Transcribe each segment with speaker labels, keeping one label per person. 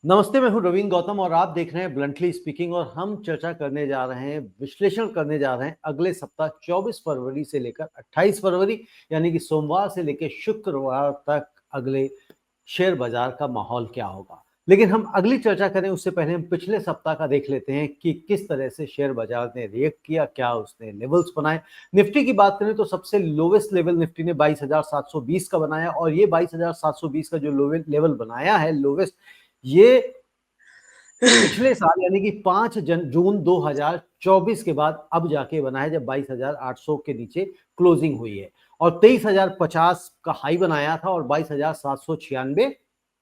Speaker 1: नमस्ते, मैं हूँ रवीन गौतम और आप देख रहे हैं ब्लंटली स्पीकिंग और हम चर्चा करने जा रहे हैं, विश्लेषण करने जा रहे हैं अगले सप्ताह 24 फरवरी से लेकर 28 फरवरी यानी कि सोमवार से लेकर शुक्रवार तक अगले शेयर बाजार का माहौल क्या होगा। लेकिन हम अगली चर्चा करें उससे पहले हम पिछले सप्ताह का देख लेते हैं कि किस तरह से शेयर बाजार ने रिएक्ट किया, क्या उसने लेवल्स बनाए। निफ्टी की बात करें तो सबसे लोवेस्ट लेवल निफ्टी ने 22,720 का बनाया और ये 22,720 का जो लेवल बनाया है लोवेस्ट, ये पिछले साल यानी कि 5 जून 2024 के बाद अब जाके बना है, जब 22,800 के नीचे क्लोजिंग हुई है और 23,050 का हाई बनाया था और 22,796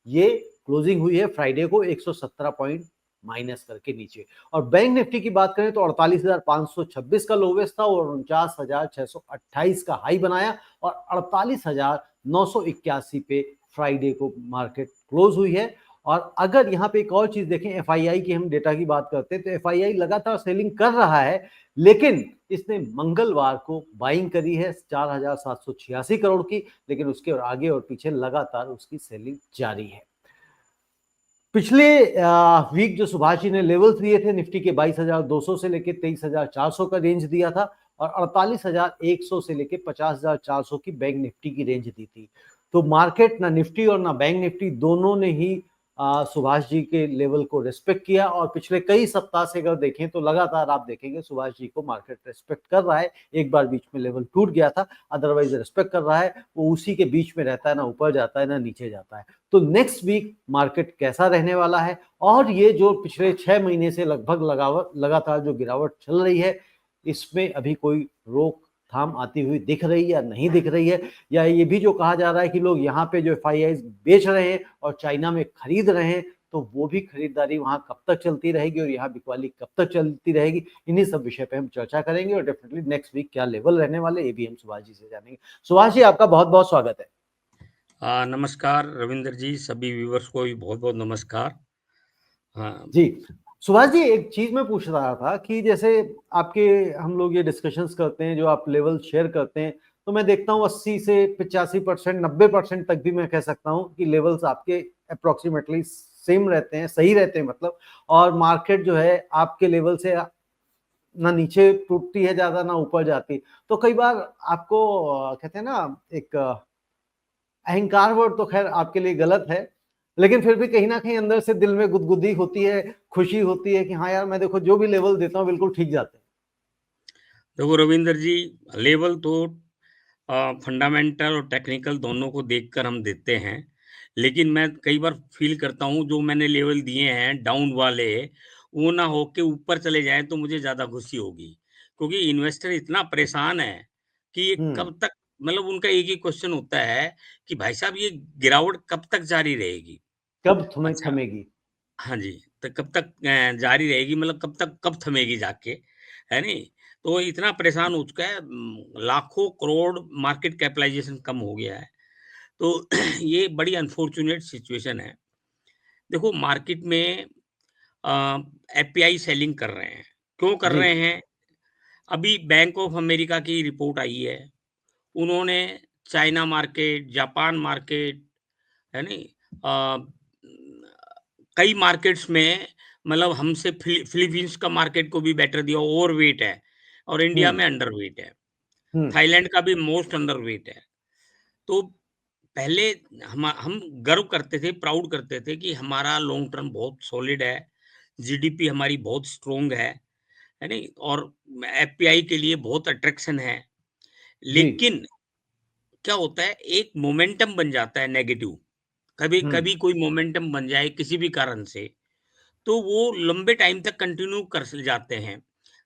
Speaker 1: ये क्लोजिंग हुई है फ्राइडे को 117 पॉइंट माइनस करके नीचे। और बैंक निफ्टी की बात करें तो 48,526 का लोवेस्ट था और 49,628 का हाई बनाया और 48,981 पे फ्राइडे को मार्केट क्लोज हुई है। और अगर यहाँ पे एक और चीज देखें, एफआईआई की हम डेटा की बात करते हैं तो एफआईआई लगातार सेलिंग कर रहा है, लेकिन इसने मंगलवार को बाइंग करी है 4,786 करोड़ की, लेकिन उसके और आगे और पीछे लगातार उसकी सेलिंग जारी है। पिछले वीक जो सुभाष जी ने लेवल्स दिए थे निफ्टी के 22,200 से लेके 23,400 का रेंज दिया था और 48,100 से लेके 50,400 की बैंक निफ्टी की रेंज दी थी। तो मार्केट ना निफ्टी और ना बैंक निफ्टी दोनों ने ही सुभाष जी के लेवल को रिस्पेक्ट किया और पिछले कई सप्ताह से अगर देखें तो लगातार आप देखेंगे सुभाष जी को मार्केट रिस्पेक्ट कर रहा है। एक बार बीच में लेवल टूट गया था, अदरवाइज रिस्पेक्ट कर रहा है, वो उसी के बीच में रहता है, ना ऊपर जाता है ना नीचे जाता है। तो नेक्स्ट वीक मार्केट कैसा रहने वाला है और ये जो पिछले 6 महीने से लगभग लगातार जो गिरावट चल रही है, इसमें अभी कोई रोकथाम आती हुई दिख रही है या नहीं दिख रही है, या ये भी जो कहा जा रहा है कि लोग यहाँ पे जो एफआईआई बेच रहे हैं और चाइना में खरीद रहे हैं, तो वो भी खरीदारी वहां कब तक चलती रहेगी और यहाँ बिकवाली कब तक चलती रहेगी, इन्हीं सब विषय पे हम चर्चा करेंगे और डेफिनेटली नेक्स्ट वीक क्या लेवल रहने वाले ये भी हम सुभाष जी से जानेंगे। सुभाष जी, आपका बहुत बहुत स्वागत है।
Speaker 2: नमस्कार रविंदर जी, सभी व्यूवर्स को भी बहुत बहुत नमस्कार।
Speaker 1: जी सुभाष जी, एक चीज मैं पूछ रहा था कि जैसे आपके हम लोग ये डिस्कशंस करते हैं, जो आप लेवल शेयर करते हैं, तो मैं देखता हूँ 80 से 85%, 90% तक भी मैं कह सकता हूँ कि लेवल्स आपके अप्रोक्सीमेटली सेम रहते हैं, सही रहते हैं मतलब। और मार्केट जो है आपके लेवल से ना नीचे टूटती है ज्यादा ना ऊपर जाती। तो कई बार आपको कहते हैं ना, एक अहंकार वर्ड तो खैर आपके लिए गलत है, लेकिन फिर भी कहीं ना कहीं अंदर से दिल में गुदगुदी होती है, खुशी होती है कि हाँ यार, मैं देखो जो भी लेवल देता हूँ बिल्कुल ठीक जाते हैं।
Speaker 2: देखो रविंदर जी, लेवल तो फंडामेंटल और टेक्निकल दोनों को देखकर हम देते हैं, लेकिन मैं कई बार फील करता हूँ जो मैंने लेवल दिए हैं डाउन वाले, वो ना हो के ऊपर चले जाएं तो मुझे ज़्यादा खुशी होगी, क्योंकि इन्वेस्टर इतना परेशान है कि ये
Speaker 1: हम्म।
Speaker 2: कब तक, मतलब उनका एक ही क्वेश्चन होता है कि भाई साहब ये गिरावट कब तक जारी रहेगी।
Speaker 1: कब तुम्हें
Speaker 2: अच्छा,
Speaker 1: थमेगी।
Speaker 2: हाँ जी, तो कब तक जारी रहेगी, मतलब कब थमेगी जाके, है नहीं? तो इतना परेशान हो चुका है, लाखों करोड़ मार्केट कैपिटलाइज़ेशन कम हो गया है। तो ये बड़ी अनफॉर्च्यूनेट सिचुएशन है। देखो मार्केट में अ, एफपीआई सेलिंग कर रहे हैं। क्यों कर
Speaker 1: जी।
Speaker 2: रहे हैं? अभी बैंक ऑफ अमेरिका की रिपोर्ट आई है। उन्होंने चाइना मार्केट, जापान मार्केट, है नहीं? अ, कई मार्केट्स में, मतलब हमसे फिलीपींस का मार्केट को भी बेटर दिया, ओवरवेट है, और इंडिया
Speaker 1: हम्म।
Speaker 2: में अंडरवेट है।
Speaker 1: हम्म।
Speaker 2: थाईलैंड का भी मोस्ट अंडरवेट है। तो पहले हम गर्व करते थे, प्राउड करते थे कि हमारा लॉन्ग टर्म बहुत सॉलिड है, जीडीपी हमारी बहुत स्ट्रॉन्ग है नहीं? और एफपीआई के लिए बहुत अट्रैक्शन है।
Speaker 1: जी।
Speaker 2: लेकिन क्या होता है, एक मोमेंटम बन जाता है नेगेटिव। कभी
Speaker 1: हम्म।
Speaker 2: कभी कोई मोमेंटम बन जाए किसी भी कारण से, तो वो लंबे टाइम तक कंटिन्यू कर जाते हैं,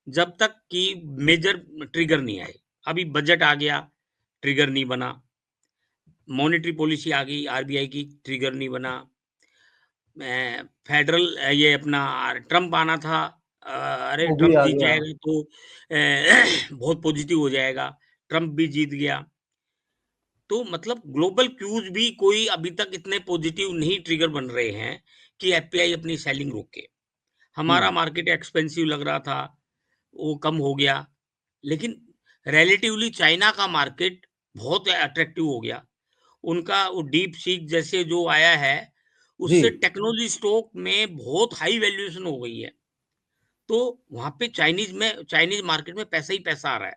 Speaker 2: जब तक कि मेजर ट्रिगर नहीं आए। अभी बजट आ गया, ट्रिगर नहीं बना। मॉनेटरी पॉलिसी आ गई आरबीआई की, ट्रिगर नहीं बना। फेडरल ये अपना ट्रम्प आना था, अरे
Speaker 1: वो भी
Speaker 2: ट्रम्प
Speaker 1: आ
Speaker 2: जीत
Speaker 1: गया।
Speaker 2: जाएगा तो बहुत पॉजिटिव हो जाएगा। ट्रम्प भी जीत गया। तो मतलब ग्लोबल क्यूज भी कोई अभी तक इतने पॉजिटिव नहीं ट्रिगर बन रहे हैं कि एफपीआई अपनी सेलिंग रोके। हमारा
Speaker 1: हम्म।
Speaker 2: मार्केट एक्सपेंसिव लग रहा था, वो कम हो गया। लेकिन रिलेटिवली चाइना का मार्केट बहुत अट्रैक्टिव हो गया। उनका वो डीप सीक जैसे जो आया है,
Speaker 1: जी।
Speaker 2: उससे टेक्नोलॉजी स्टॉक में बहुत हाई वैल्यूएशन हो गई है। तो वहाँ पे चाइनीज़ मार्केट में पैसा ही पैसा आ रहा है।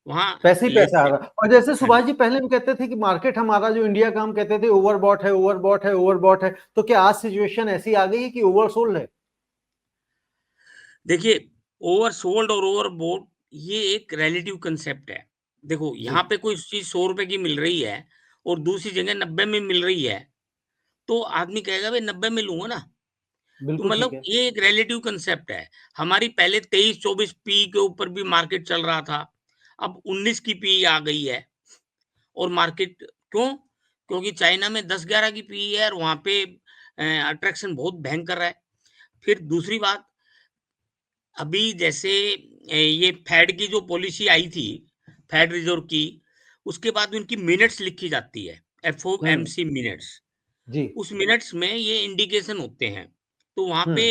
Speaker 2: वहाँ
Speaker 1: पैसे ही पैसा आ
Speaker 2: लेट्स
Speaker 1: रहा है। और जैसे
Speaker 2: हाँ जी।
Speaker 1: सुभाष जी पहले हम कहते थे कि मार्केट हमारा जो इंडिया का हम कहते थे ओवरबॉट है, ओवरबॉट है, ओवरबॉट है। तो क्या आज सिचुएशन ऐसी आ गई है कि ओवरसोल्ड है?
Speaker 2: देखिए, ओवरसोल्ड और ओवरबोट ये एक रिलेटिव कांसेप्ट है। देखो,
Speaker 1: जी,
Speaker 2: यहाँ पे कोई चीज़ ₹100 की मिल रही है और दूसरी जगह 90 में मिल रही है, तो आदमी कहेगा भई 90 में लूँगा ना। तो
Speaker 1: बिल्कुल ठीक
Speaker 2: मतलब
Speaker 1: है।
Speaker 2: ये एक रिलेटिव कांसेप्ट है। हमारी पहले 23-24 पी के ऊपर भी मार्केट चल रहा था। अब 19 की पी आ गई है और मार्केट क्यों? क्योंकि चाइना में 10-11 की पी है और वहाँ पे अट्रैक्शन बहुत भयंकर है। फिर दूसरी बात, अभी जैसे ये फेड की जो पॉलिसी आई थी, फेड रिज़र्व की, उसके बाद उनकी मिनट्स लिखी जाती है,
Speaker 1: हुँ,
Speaker 2: एफओएमसी मिनट्स।
Speaker 1: जी,
Speaker 2: उस मिनट्स में ये इंडिकेशन होते हैं। तो वहाँ
Speaker 1: हुँ,
Speaker 2: पे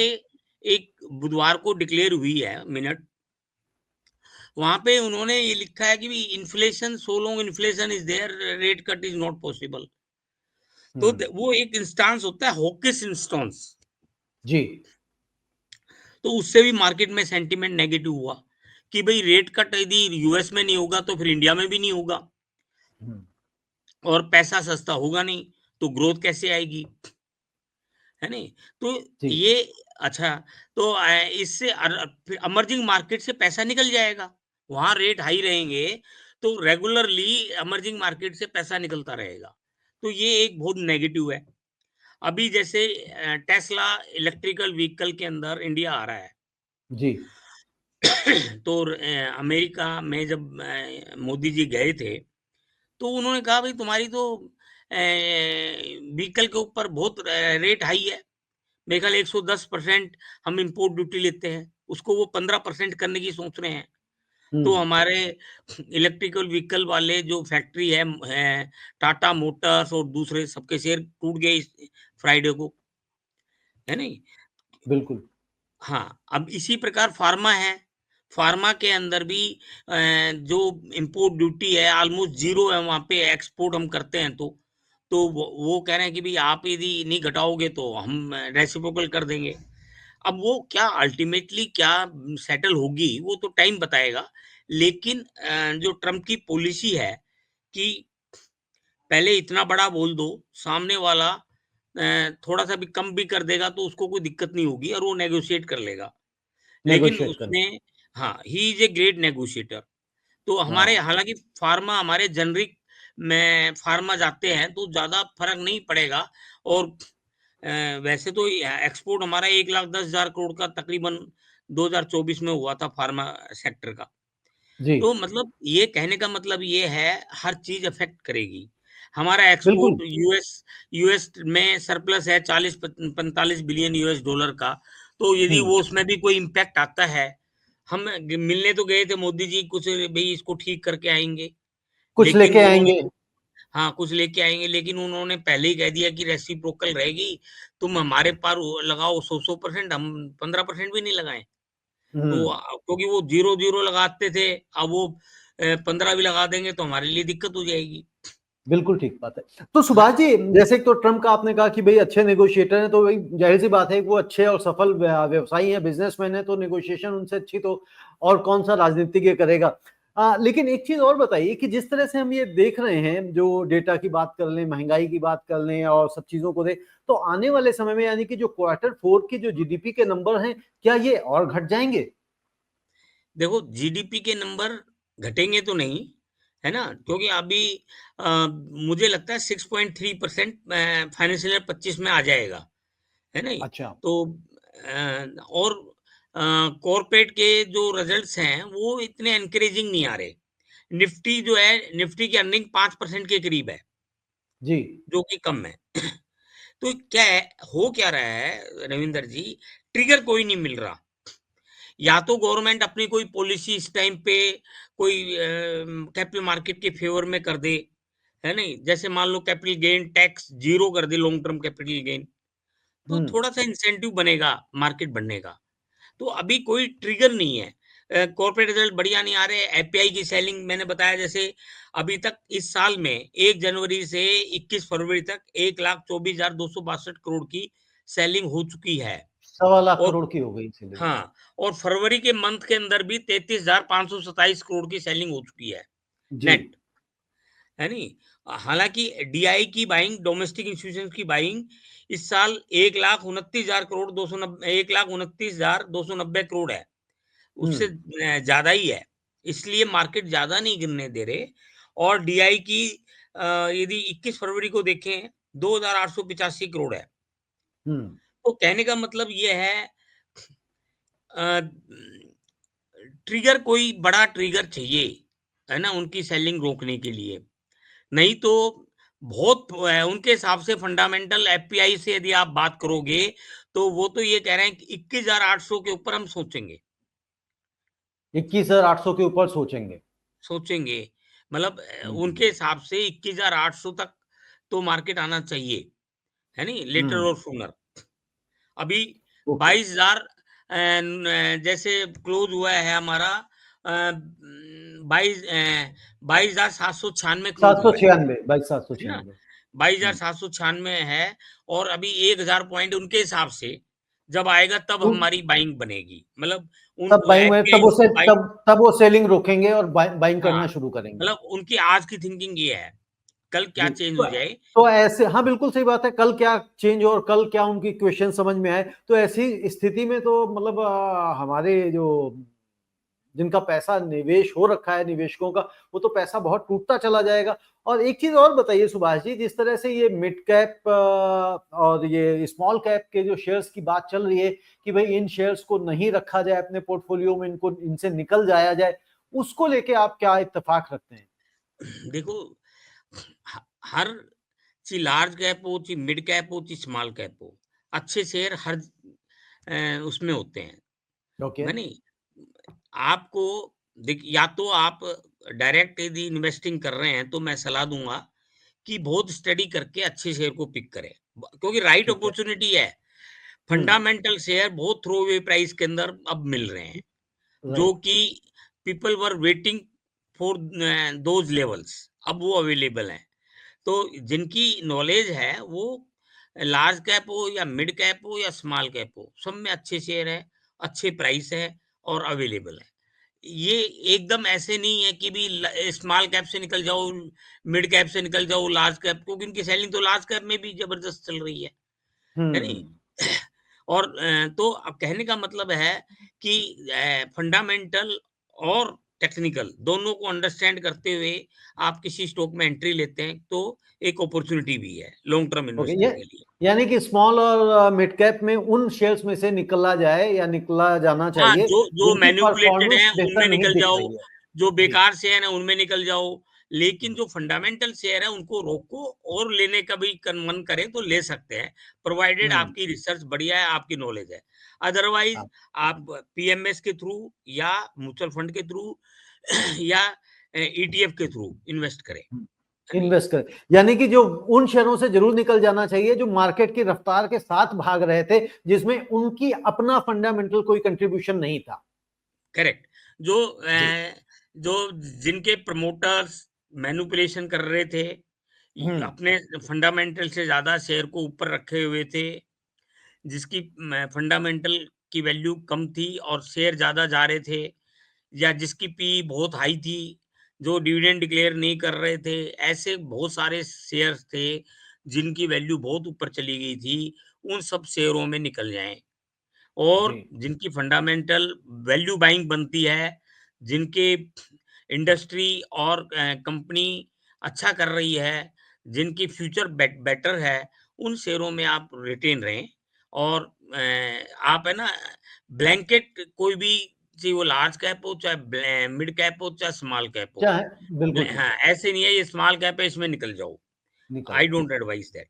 Speaker 2: एक बुधवार को डिक्लेयर हुई है मिनट, वहाँ पे उन्होंने ये लिखा है कि inflation so long inflation is there rate cut is not possible. तो
Speaker 1: हुँ,
Speaker 2: वो एक इंस्टांस होता है हॉकिश इंस्टेंस।
Speaker 1: जी,
Speaker 2: तो उससे भी मार्केट में सेंटीमेंट नेगेटिव हुआ कि भई रेट कट यदि यूएस में नहीं होगा तो फिर इंडिया में भी नहीं होगा
Speaker 1: हुँ,
Speaker 2: और पैसा सस्ता होगा नहीं, तो ग्रोथ कैसे आएगी, है नहीं? तो
Speaker 1: जी,
Speaker 2: ये अच्छा, तो इससे फिर इमर्जिंग मार्केट से पैसा निकल जाएगा। वहाँ रेट हाई रहेंगे, तो रेगुलरली इमर्जिंग मार्केट से पैसा निकलता रहेगा। तो ये एक बहुत नेगेटिव है। अभी जैसे टेस्ला इलेक्ट्रिकल व्हीकल के अंदर इंडिया आ रहा है।
Speaker 1: जी,
Speaker 2: तो अमेरिका में जब मोदी जी गए थे, तो उन्होंने कहा भाई तुम्हारी तो व्हीकल के ऊपर बहुत रेट हाई है। मेरे ख्याल 110% हम इम्पोर्ट ड्यूटी लेते हैं, उसको वो 15% करने की सोच रहे हैं।
Speaker 1: हुँ,
Speaker 2: तो हमारे इलेक्ट्रिकल व्हीकल वाले जो फैक्ट्री है टाटा मोटर्स और दूसरे सबके शेयर टूट गए इस फ्राइडे को, है नहीं?
Speaker 1: बिल्कुल,
Speaker 2: हाँ, अब इसी प्रकार फ़ार्मा है। फ़ार्मा के अंदर भी जो इम्पोर्ट ड्यूटी है ऑलमोस्ट ज़ीरो है वहाँ पे एक्सपोर्ट हम करते हैं तो। तो वो कह रहे हैं कि भई आप यदि नहीं घटाओगे तो हम रेसिप्रोकल कर देंगे। अब वो क्या अल्टीमेटली क्या सेटल होगी वो तो टाइम बताएगा। लेकिन जो ट्रम्प की पॉलिसी है कि पहले इतना बड़ा बोल दो, सामने वाला थोड़ा-सा भी कम भी कर देगा तो उसको कोई दिक्कत नहीं होगी और वो नेगोशिएट कर लेगा। लेकिन
Speaker 1: नेगोशिएट कर
Speaker 2: उसने हाँ, he is a great negotiator. तो हमारे
Speaker 1: हाँ,
Speaker 2: हालाँकि फ़ार्मा हमारे जेनेरिक में फ़ार्मा जाते हैं तो ज़्यादा फ़र्क नहीं पड़ेगा और वैसे तो एक्सपोर्ट हमारा 1,10,000 करोड़ का तकरीबन 2024 में हुआ था फ़ार्मा सेक्टर का।
Speaker 1: जी,
Speaker 2: तो मतलब ये कहने का मतलब ये है हर चीज़ अफ़ेक्ट करेगी। हमारा
Speaker 1: बिल्कुल,
Speaker 2: एक्सपोर्ट यूएस यूएस में सरप्लस है 40 पत 45 बिलियन यूएस डॉलर का, तो यदि
Speaker 1: हुँ,
Speaker 2: वो उसमें भी कोई इम्पैक्ट आता है, हम मिलने तो गए थे मोदी जी कुछ भई इसको ठीक करके आएँगे,
Speaker 1: कुछ
Speaker 2: लेकिन
Speaker 1: लेके
Speaker 2: उन्होंने
Speaker 1: आएँगे,
Speaker 2: हाँ, कुछ लेके आएँगे लेकिन उन्होंने पहले ही कह दिया कि रेसिप्रोकल रहेगी, तुम हमारे पार वो लगाओ 100-100% हम 15% भी नहीं लगाएँ।
Speaker 1: हुँ।
Speaker 2: तो क्योंकि वो 0-0 लगाते थे, अब वो 15 भी लगा देंगे तो हमारे लिए दिक्कत हो जाएगी।
Speaker 1: बिल्कुल ठीक बात है। तो
Speaker 2: हाँ,
Speaker 1: सुभाष जी, जैसे एक तो ट्रम्प का आपने कहा कि भई अच्छे नेगोशिएटर हैं, तो वही ज़ाहिर-सी बात है कि वो अच्छे और सफल व्यवसायी हैं, बिज़नेसमैन हैं, तो नेगोशिएशन उनसे अच्छी तो और कौन-सा राजनीतिज्ञ करेगा। लेकिन एक चीज़ और बताइए कि जिस तरह से हम ये देख रहे हैं, जो डेटा की बात कर लें, महँगाई की बात कर लें और सब चीज़ों को दें, तो आने वाले समय में यानी कि जो क्वार्टर 4 की जो जीडीपी के नंबर हैं, क्या ये और घट जाएँगे?
Speaker 2: देखो जीडीपी के नंबर घटेंगे तो नहीं, है ना? क्योंकि अभी मुझे लगता है 6.3% फाइनेंशियल ईयर 25 में आ जाएगा, है नहीं?
Speaker 1: अच्छा।
Speaker 2: तो और कॉर्पोरेट के जो रिजल्ट्स हैं, वो इतने एनकरेजिंग नहीं आ रहे। निफ्टी जो है, निफ्टी की अर्निंग 5% के करीब है,
Speaker 1: जी।
Speaker 2: जो कि कम है। तो क्या है, हो क्या रहा है रविंदर जी, ट्रिगर कोई नहीं मिल रहा। या तो गवर्नमेंट अपनी कोई पॉलिसी इस टाइम पे कोई कैपिटल मार्केट के फेवर में कर दे, है नहीं? जैसे मान लो कैपिटल गेन टैक्स ज़ीरो कर दे लॉन्ग टर्म कैपिटल गेन, तो
Speaker 1: हुँ,
Speaker 2: थोड़ा-सा इंसेंटिव बनेगा मार्केट बढ़ने का। तो अभी कोई ट्रिगर नहीं है। कॉर्पोरेट रिजल्ट बढ़िया नहीं आ रहे। एफपीआई की सेलिंग मैंने बताया, जैसे अभी तक इस साल में 1 जनवरी से 21 फरवरी तक 1,24,262 करोड़ की सेलिंग हो चुकी है।
Speaker 1: 1.25
Speaker 2: और
Speaker 1: करोड़ की हो गई सेलिंग।
Speaker 2: हाँ, और फरवरी के मंथ के अंदर भी 33,527 करोड़ की सेलिंग हो चुकी है
Speaker 1: जी।
Speaker 2: नेट, है नी? हालाँकि डीआई की बाइंग, डोमेस्टिक इंस्टीट्यूशंस की बाइंग इस साल 1,29,000 करोड़ 1,29,290 करोड़ है। उससे
Speaker 1: हम्म।
Speaker 2: ज़्यादा ही है। इसलिए मार्केट ज़्यादा नहीं गिरने दे रहे। और डीआई की यदि 21 फरवरी को देखें 2,885 करोड़ है।
Speaker 1: हम्म।
Speaker 2: तो कहने का मतलब ये है, अ, ट्रिगर, कोई बड़ा ट्रिगर चाहिए, है ना? उनकी सेलिंग रोकने के लिए। नहीं तो बहुत उनके हिसाब से फंडामेंटल एफपीआई से यदि आप बात करोगे, तो वो तो ये कह रहे हैं कि 21,800 के ऊपर हम सोचेंगे।
Speaker 1: 21,800 के ऊपर सोचेंगे।
Speaker 2: सोचेंगे, मतलब
Speaker 1: हम्म।
Speaker 2: उनके हिसाब से 21,800 तक तो मार्केट आना चाहिए, है नहीं? लेटर
Speaker 1: हम्म।
Speaker 2: और सूनर। अभी
Speaker 1: ओके।
Speaker 2: 22,000 जैसे क्लोज हुआ है हमारा, 22,796
Speaker 1: सात
Speaker 2: क्लोज
Speaker 1: सौ
Speaker 2: हुआ
Speaker 1: छियानवे 22,796।
Speaker 2: है ना? बाईस हजार
Speaker 1: हम्म।
Speaker 2: सात सौ छियानवे है। और अभी 1,000 पॉइंट उनके हिसाब से जब आएगा तब
Speaker 1: उन-
Speaker 2: हमारी बाइंग बनेगी, मतलब उन
Speaker 1: तब बाइंग में
Speaker 2: एफपीआई से बाइंग।
Speaker 1: तब वो सेलिंग रोकेंगे और बाइंग
Speaker 2: हाँ,
Speaker 1: करना शुरू करेंगे।
Speaker 2: मतलब उनकी आज की थिंकिंग ये है, कल क्या
Speaker 1: जी।
Speaker 2: चेंज
Speaker 1: तो
Speaker 2: हो जाए।
Speaker 1: ऐसे, हाँ बिल्कुल सही बात है, कल क्या चेंज और कल क्या उनकी क्वेश्चन समझ में आए, तो ऐसी स्थिति में तो मतलब हमारे जो जिनका पैसा निवेश हो रखा है निवेशकों का, वो तो पैसा बहुत टूटता चला जाएगा। और एक चीज और बताइए सुभाष जी, जिस तरह से ये मिड कैप और ये स्मॉल कैप के जो शेयर्स की बात चल रही है कि भाई इन शेयर्स को नहीं रखा जाए अपने पोर्टफोलियो में, इनको इनसे निकल जाया जाए, उसको लेके आप क्या इत्तेफाक रखते हैं?
Speaker 2: देखो, ह हर चाहे लार्ज कैप हो, चाहे मिड कैप हो, चाहे स्मॉल कैप हो, अच्छे शेयर हर उसमें होते हैं,
Speaker 1: ओके।
Speaker 2: है नहीं? आपको या तो आप डायरेक्ट यदि इन्वेस्टिंग कर रहे हैं, तो मैं सलाह दूँगा कि बहुत स्टडी करके अच्छे शेयर को पिक करें। ब क्योंकि राइट
Speaker 1: ठीक है।
Speaker 2: अपॉर्च्युनिटी है।
Speaker 1: हम्म।
Speaker 2: फंडामेंटल शेयर बहुत थ्रो अवे प्राइस के अंदर अब मिल रहे हैं, जो
Speaker 1: राइट।
Speaker 2: कि people were waiting for those levels, अब वो अवेलेबल हैं। तो जिनकी नॉलेज है वो लार्ज कैप हो या मिड कैप हो या स्मॉल कैप हो, सब में अच्छे शेयर है, अच्छे प्राइस है और अवेलेबल है। ये एकदम ऐसे नहीं है कि भी स्मॉल कैप से निकल जाओ, मिड कैप से निकल जाओ लार्ज कैप, क्योंकि इनकी सेलिंग तो लार्ज कैप में भी जबरदस्त चल रही है नहीं?
Speaker 1: हम्म।
Speaker 2: और तो अब कहने का मतलब है कि फंडामेंटल और टेक्निकल दोनों को अंडरस्टैंड करते हुए आप किसी स्टॉक में एंट्री लेते हैं, तो एक अपॉर्चुनिटी भी है लॉन्ग टर्म
Speaker 1: ओके।
Speaker 2: इन्वेस्टर
Speaker 1: ये
Speaker 2: के लिए।
Speaker 1: यानी कि स्मॉल और मिड कैप में उन शेयर्स में से निकला जाए या निकला जाना
Speaker 2: हाँ,
Speaker 1: चाहिए
Speaker 2: जो जो
Speaker 1: जिनकी
Speaker 2: मैनिपुलेटेड
Speaker 1: परफॉर्मेंस
Speaker 2: हैं
Speaker 1: बेहतर
Speaker 2: उनमें
Speaker 1: नहीं
Speaker 2: निकल
Speaker 1: दिख
Speaker 2: जाओ,
Speaker 1: रही है।
Speaker 2: जो
Speaker 1: जी।
Speaker 2: बेकार शेयर हैं उनमें निकल जाओ। लेकिन
Speaker 1: हम्म।
Speaker 2: जो फंडामेंटल शेयर है उनको रोको, और लेने का भी मन करे तो ले सकते हैं, प्रोवाइडेड
Speaker 1: हम्म।
Speaker 2: आपकी रिसर्च बढ़िया है, आपकी नॉलेज है। अदरवाइज
Speaker 1: हाँ।
Speaker 2: आप पीएमएस के थ्रू या म्यूचुअल फंड के थ्रू या ईटीएफ के थ्रू इन्वेस्ट करें, है नहीं?
Speaker 1: इन्वेस्ट करें, यानी कि जो उन शेयरों से जरूर निकल जाना चाहिए जो मार्केट की रफ्तार के साथ भाग रहे थे, जिसमें उनकी अपना फंडामेंटल कोई कंट्रीब्यूशन नहीं था।
Speaker 2: करेक्ट। जो
Speaker 1: जी।
Speaker 2: जो जिनके प्रमोटर्स मैनिपुलेशन कर रहे थे,
Speaker 1: हम्म।
Speaker 2: अपने फंडामेंटल से ज्यादा शेयर को ऊपर रखे हुए थे, जिसकी फंडामेंटल की वैल्यू कम थी और शेयर ज्यादा जा रहे थे, या जिसकी पी बहुत हाई थी, जो डिविडेंड डिक्लेयर नहीं कर रहे थे, ऐसे बहुत सारे शेयर्स थे जिनकी वैल्यू बहुत ऊपर चली गई थी। उन सब शेयरों में निकल जाएं,
Speaker 1: जी।
Speaker 2: और जिनकी फंडामेंटल वैल्यू बाइंग बनती है, जिनके इंडस्ट्री और कंपनी अच्छा कर रही है, जिनकी फ्यूचर बेटर है, उन शेयरों में आप रिटेन रहें। और आप है ना, ब्लैंकेट कोई भी, चाहे वो लार्ज कैप हो, चाहे मिड कैप हो, चाहे स्मॉल कैप हो,
Speaker 1: चाहे, बिल्कुल ठीक
Speaker 2: हाँ,
Speaker 1: है।
Speaker 2: ऐसे नहीं है ये स्मॉल कैप है इसमें निकल जाओ।
Speaker 1: निकल
Speaker 2: आई
Speaker 1: जाओ।
Speaker 2: Don't advice that.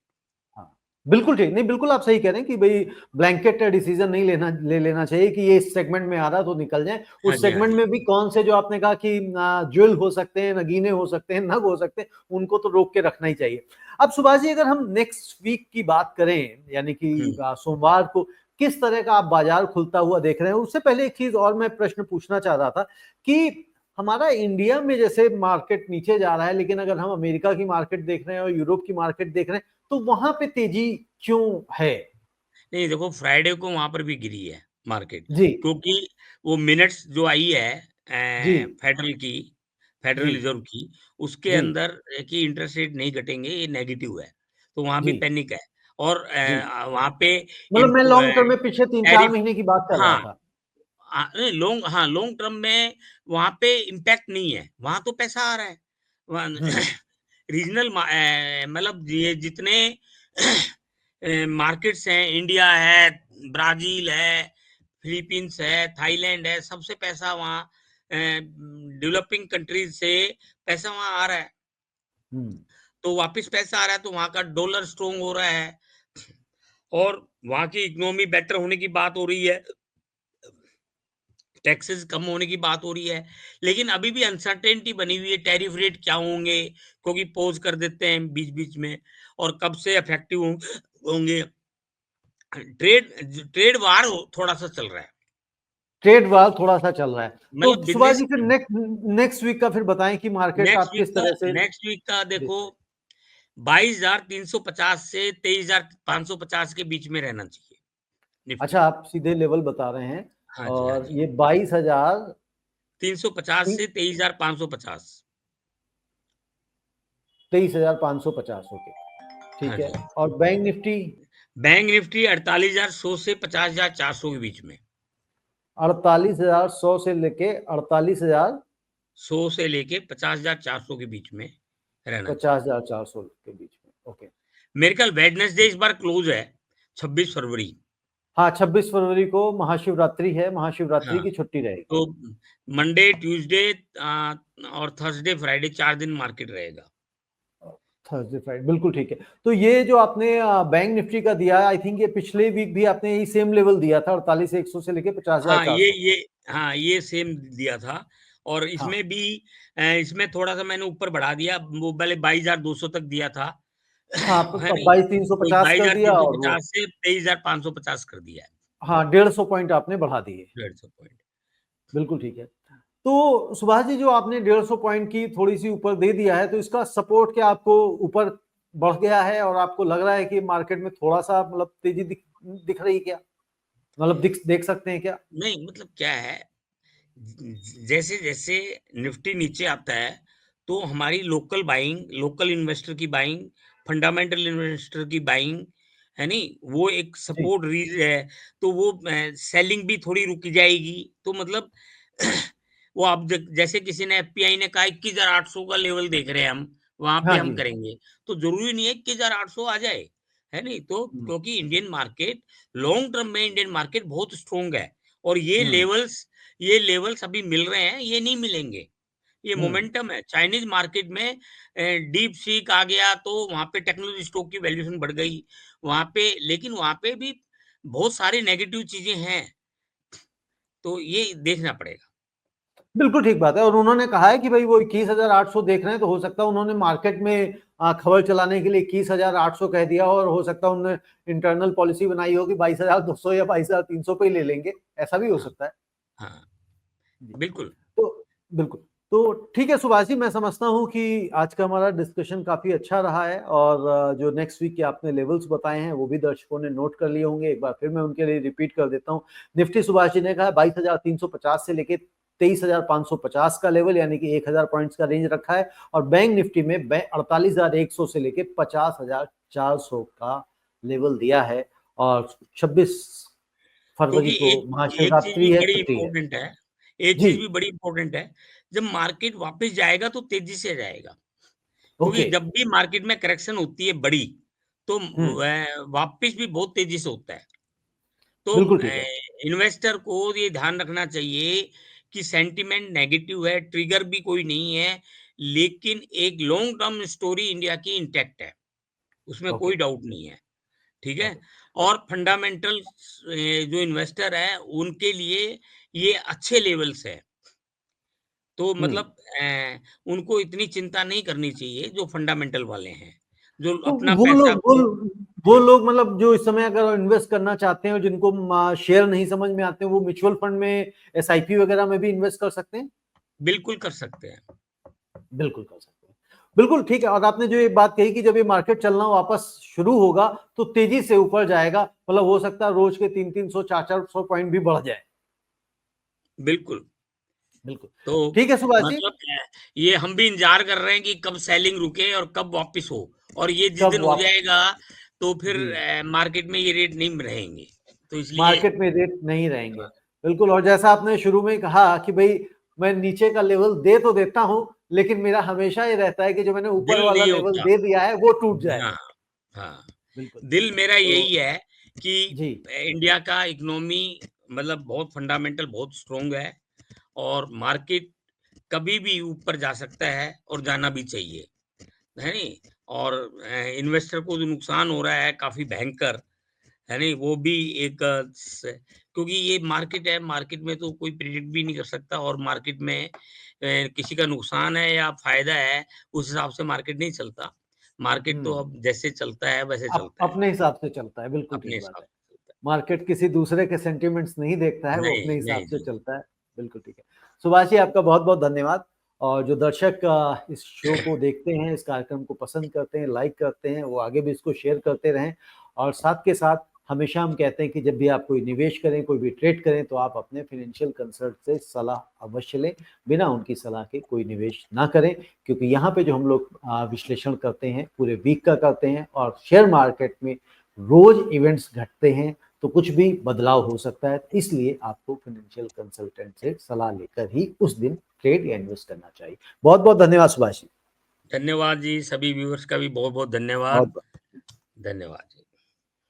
Speaker 1: हाँ, बिल्कुल ठीक, नहीं बिल्कुल आप सही कह रहे हैं कि भाई ब्लैंकेट डिसीजन नहीं ले लेना चाहिए कि ये इस सेगमेंट में आ रहा तो निकल जाए।
Speaker 2: हाँ
Speaker 1: उस
Speaker 2: जी, हाँ
Speaker 1: सेगमेंट
Speaker 2: जी।
Speaker 1: में भी कौन से, जो आपने कहा कि ज्वेल हो सकते हैं, नगीने हो सकते हैं, नग हो सकते हैं, उनको तो रोक के रखना ही चाहिए। अब सुभाष जी, अगर हम नेक्स्ट वीक की बात करें, यानी कि
Speaker 2: हम्म।
Speaker 1: सोमवार को, किस तरह का आप बाजार खुलता हुआ देख रहे हैं? उससे पहले एक चीज और मैं प्रश्न पूछना चाह रहा था कि हमारा इंडिया में जैसे मार्केट नीचे जा रहा है, लेकिन अगर हम अमेरिका की मार्केट देख रहे हैं और यूरोप की मार्केट देख रहे हैं, तो वहां पे तेजी क्यों है?
Speaker 2: नहीं देखो, फ्राइडे को वहाँ पर भी गिरी है मार्केट,
Speaker 1: जी,
Speaker 2: क्योंकि वो मिनट्स जो आई है
Speaker 1: जी,
Speaker 2: फेडरल
Speaker 1: जी,
Speaker 2: रिज़र्व की, उसके
Speaker 1: जी,
Speaker 2: अंदर कि इंटरेस्ट रेट नहीं घटेंगे, ये नेगेटिव है। तो वहाँ भी
Speaker 1: जी,
Speaker 2: पैनिक है और
Speaker 1: जी।
Speaker 2: वहाँ पे
Speaker 1: मतलब मैं लॉन्ग टर्म में पिछले 3-4
Speaker 2: टैरिफ
Speaker 1: महीने की बात कर रहा
Speaker 2: हाँ,
Speaker 1: था।
Speaker 2: नहीं लॉन्ग टर्म में वहाँ पे इम्पैक्ट नहीं है, वहाँ तो पैसा आ रहा है। वहाँ
Speaker 1: हुँ,
Speaker 2: मतलब ये जितने मार्केट्स हैं, इंडिया है, ब्राज़ील है, फिलीपींस है, थाईलैंड है, सबसे पैसा वहाँ डेवलपिंग कंट्रीज़ से पैसा वहाँ आ रहा है।
Speaker 1: हुँ।
Speaker 2: तो वापस पैसा आ रहा है, तो वहाँ का डॉलर स्ट्रॉन्ग हो रहा है और वहाँ की इकोनॉमी बेटर होने की बात हो रही है। टैक्सेस कम होने की बात हो रही है, लेकिन अभी भी अनसर्टेनिटी बनी हुई है, टैरिफ रेट क्या होंगे? क्योंकि पॉज़ कर देते हैं बीच-बीच में और कब से इफेक्टिव होंगे। ट्रेड वार थोड़ा-सा चल रहा है।
Speaker 1: ट्रेड वार थोड़ा-सा चल रहा है। तो
Speaker 2: मतलब
Speaker 1: सुभाष
Speaker 2: बिज़नेस
Speaker 1: जी फिर नेक्स्ट वीक का फिर बताएँ कि मार्केट आप किस तरह से
Speaker 2: नेक्स्ट वीक का
Speaker 1: देख
Speaker 2: देखो
Speaker 1: रहे हैं?
Speaker 2: 22,350 से 23,550 के बीच में रहना चाहिए निफ्टी।
Speaker 1: अच्छा, आप सीधे लेवल बता रहे हैं
Speaker 2: हाँ जी, हाँ
Speaker 1: और
Speaker 2: जी।
Speaker 1: ये 22,000
Speaker 2: 350
Speaker 1: ती
Speaker 2: से 23,550।
Speaker 1: 23,550 ओके,
Speaker 2: हाँ
Speaker 1: ठीक है।
Speaker 2: जी।
Speaker 1: और बैंक निफ्टी
Speaker 2: बैंक निफ्टी 48,100 से 50,400 के बीच में।
Speaker 1: 48,100 से लेके 48,000
Speaker 2: 100 से लेके 50,400 के बीच में रहना चाहिए।
Speaker 1: 50,400 के बीच में, ओके।
Speaker 2: मेरे ख्याल वेडनेसडे इस बार क्लोज़ है, 26 फरवरी।
Speaker 1: हाँ, 26 फरवरी को महाशिवरात्रि है, महाशिवरात्रि
Speaker 2: हाँ,
Speaker 1: की छुट्टी रहेगी।
Speaker 2: तो मंडे, ट्यूसडे और थर्सडे, फ्राइडे 4 दिन मार्केट रहेगा।
Speaker 1: थर्सडे फ्राइडे बिल्कुल ठीक है। तो ये जो आपने बैंक निफ्टी का दिया, आई थिंक ये पिछले वीक भी आपने यही सेम लेवल दिया था, 48,100 से लेके
Speaker 2: हाँ,
Speaker 1: 50,400।
Speaker 2: ये सेम दिया था और
Speaker 1: हाँ,
Speaker 2: इसमें भी इसमें थोड़ा-सा मैंने ऊपर बढ़ा दिया, वो पहले 22,200 तक दिया था,
Speaker 1: हाँ,
Speaker 2: है नहीं?
Speaker 1: बाईस तीन सौ
Speaker 2: तो
Speaker 1: पचास कर दिया और वो
Speaker 2: 22,350 से 23,550 कर दिया है,
Speaker 1: हाँ, 150 पॉइंट आपने बढ़ा दिए।
Speaker 2: 150 पॉइंट।
Speaker 1: बिल्कुल ठीक है। तो सुभाष जी, जो आपने 150 पॉइंट की थोड़ी-सी ऊपर दे दिया है, तो इसका सपोर्ट क्या आपको ऊपर बढ़ गया है और आपको लग रहा है कि मार्केट में थोड़ा-सा मतलब तेज़ी दिख दिख रही है क्या? मतलब दिख देख सकते हैं क्या?
Speaker 2: नहीं, मतलब क्या है, जैसे-जैसे निफ्टी नीचे आता है, तो हमारी लोकल इन्वेस्टर की बाइंग, फंडामेंटल इन्वेस्टर की बाइंग, है नहीं? वो एक
Speaker 1: जी।
Speaker 2: सपोर्ट है, तो वो सेलिंग भी थोड़ी रुक जाएगी। तो मतलब वो अब जैसे किसी ने एफपीआई ने कहा 21,800 का लेवल देख रहे हैं हम, वहाँ पे
Speaker 1: हाँ
Speaker 2: हम
Speaker 1: जी।
Speaker 2: करेंगे। तो ज़रूरी नहीं है 21,800 आ जाए, है नहीं? तो
Speaker 1: हुँ,
Speaker 2: क्योंकि इंडियन मार्केट लॉन्ग टर्म में इंडियन मार्केट बहुत स्ट्रॉन्ग है और
Speaker 1: हुँ,
Speaker 2: ये लेवल्स अभी मिल रहे हैं, ये नहीं मिलेंगे। ये
Speaker 1: हुँ।
Speaker 2: मोमेंटम है। चाइनीज़ मार्केट में डीप सीक आ गया तो वहाँ पे टेक्नोलॉजी स्टॉक की वैल्यूएशन बढ़ गई। वहाँ पे लेकिन वहाँ पे भी बहुत सारी नेगेटिव चीज़ें हैं, तो ये देखना पड़ेगा।
Speaker 1: बिल्कुल ठीक बात है और उन्होंने कहा है कि भई वो 21,800 देख रहे हैं, तो हो सकता है उन्होंने मार्केट में खबर चलाने के लिए 21,800 कह दिया हो और हो सकता है उन्होंने इंटरनल पॉलिसी बनाई हो कि 22,200 या 22,300 पे ही ले लेंगे, ऐसा भी हो
Speaker 2: हाँ,
Speaker 1: सकता है।
Speaker 2: हाँ,
Speaker 1: जी,
Speaker 2: बिल्कुल।
Speaker 1: तो बिल्कुल, तो ठीक है सुभाष जी, मैं समझता हूँ कि आज का हमारा डिस्कशन काफ़ी अच्छा रहा है और जो नेक्स्ट वीक के आपने लेवल्स बताए हैं, वो भी दर्शकों ने नोट कर लिए होंगे। एक बार फिर मैं उनके लिए रिपीट कर देता हूँ। निफ्टी सुभाष जी ने कहा 22,350 से लेके 23,550 का लेवल यानी कि 1,000 पॉइंट्स का रेंज रखा है और बैंक निफ्टी में 48,100 से लेके 50,400 का लेवल दिया है और 26 फरवरी
Speaker 2: क्योंकि
Speaker 1: को
Speaker 2: एक चीज़ भी
Speaker 1: महाशिवरात्रि है,
Speaker 2: बड़ी
Speaker 1: छुट्टी है।
Speaker 2: इम्पोर्टेंट है, एक
Speaker 1: जी,
Speaker 2: चीज़ भी बड़ी इम्पोर्टेंट है, जब मार्केट वापस जाएगा तो तेज़ी से जाएगा। क्योंकि
Speaker 1: ओके।
Speaker 2: जब भी मार्केट में करेक्शन होती है बड़ी, तो
Speaker 1: हुँ,
Speaker 2: वापस भी बहुत तेज़ी से होता है। तो
Speaker 1: बिल्कुल ठीक है।
Speaker 2: इन्वेस्टर को ये ध्यान रखना चाहिए कि सेंटिमेंट नेगेटिव है, ट्रिगर भी कोई नहीं है, लेकिन एक लॉन्ग टर्म स्टोरी इंडिया की इंटैक्ट है, उसमें
Speaker 1: ओके,
Speaker 2: कोई डाउट नहीं है, ठीक है?
Speaker 1: ओके।
Speaker 2: और फंडामेंटल्स जो इन्वेस्टर है, उनके लिए ये अच्छे लेवल्स है। तो
Speaker 1: हुँ,
Speaker 2: मतलब उनको इतनी चिंता नहीं करनी चाहिए जो फंडामेंटल वाले हैं। जो
Speaker 1: तो
Speaker 2: अपना
Speaker 1: वो
Speaker 2: पैसा
Speaker 1: लोग
Speaker 2: को
Speaker 1: वो लोग मतलब जो इस समय अगर इन्वेस्ट करना चाहते हैं और जिनको शेयर नहीं समझ में आते हैं, वो म्यूचुअल फंड में, एसआईपी वगैरह में भी इन्वेस्ट कर सकते हैं।
Speaker 2: बिल्कुल कर सकते हैं।
Speaker 1: बिल्कुल कर सकते हैं। बिल्कुल ठीक है। और आपने जो ये बात कही कि जब ये मार्केट चलना वापस शुरू होगा तो तेजी से ऊपर जाएगा, मतलब हो सकता है रोज के 300-300 400-400 पॉइंट भी बढ़ जाए।
Speaker 2: बिल्कुल।
Speaker 1: बिल्कुल
Speaker 2: तो
Speaker 1: ठीक है सुभाष जी।
Speaker 2: मतलब ये हम भी इंतजार कर रहे हैं कि कब सेलिंग रुके और कब वापस हो, और ये जिस
Speaker 1: कब
Speaker 2: दिन हो
Speaker 1: वापस।
Speaker 2: जाएगा तो फिर
Speaker 1: जी,
Speaker 2: मार्केट में ये रेट नहीं रहेंगे, तो इसलिए
Speaker 1: मार्केट में रेट नहीं रहेंगे। बिल्कुल। और जैसा आपने शुरू में कहा कि भाई मैं नीचे का लेवल दे तो देता हूं, लेकिन मेरा हमेशा ये रहता है कि जो मैंने ऊपर
Speaker 2: दिल
Speaker 1: वाला
Speaker 2: नहीं
Speaker 1: लेवल
Speaker 2: होता।
Speaker 1: दे दिया है वो टूट जाए।
Speaker 2: हाँ, हाँ।
Speaker 1: बिल्कुल।
Speaker 2: दिल मेरा
Speaker 1: तो
Speaker 2: यही है कि
Speaker 1: जी।
Speaker 2: इंडिया का इकोनॉमी मतलब बहुत फंडामेंटल बहुत स्ट्रांग है, और मार्केट कभी भी ऊपर जा सकता है और जाना भी चाहिए, है नहीं? और इन्वेस्टर को जो नुकसान हो रहा है काफ़ी भयंकर, है नहीं? वो भी एक क्योंकि ये मार्केट है, मार्केट में तो कोई प्रिडिक्ट भी नहीं कर सकता, और मार्केट में किसी का नुकसान है या फायदा है, उस हिसाब से मार्केट नहीं चलता। मार्केट तो
Speaker 1: हम्म।
Speaker 2: अब जैसे चलता है वैसे चलता है,
Speaker 1: अपने हिसाब से चलता है। बिल्कुल
Speaker 2: अपने
Speaker 1: ठीक बात
Speaker 2: हिसाब
Speaker 1: है।
Speaker 2: से चलता
Speaker 1: मार्केट किसी दूसरे के सेंटिमेंट्स नहीं देखता है,
Speaker 2: है।
Speaker 1: वो
Speaker 2: नहीं,
Speaker 1: अपने हिसाब
Speaker 2: नहीं,
Speaker 1: से
Speaker 2: नहीं।
Speaker 1: चलता है। बिल्कुल ठीक है। सुभाष जी आपका बहुत बहुत धन्यवाद। और जो दर्शक इस शो को देखते हैं, इस कार्यक्रम को पसंद करते हैं, लाइक करते हैं, वो आगे भी इसको शेयर करते रहें। और साथ के साथ हमेशा हम कहते हैं कि जब भी आप कोई निवेश करें, कोई भी ट्रेड करें, तो आप अपने फाइनेंशियल कंसल्ट से सलाह अवश्य लें। बिना उनकी सलाह के कोई निवेश ना करें, क्योंकि यहाँ पे जो हम लोग विश्लेषण करते हैं पूरे वीक का करते हैं, और शेयर मार्केट में रोज इवेंट्स घटते हैं, तो कुछ भी बदलाव हो सकता है। इसलिए आपको फाइनेंशियल कंसल्टेंट से सलाह लेकर ही उस दिन ट्रेड या इन्वेस्ट करना चाहिए। बहुत बहुत धन्यवाद सुभाष जी।
Speaker 2: धन्यवाद जी, सभी व्यूअर्स का भी बहुत-बहुत धन्यवाद।
Speaker 1: बहुत
Speaker 2: धन्यवाद जी।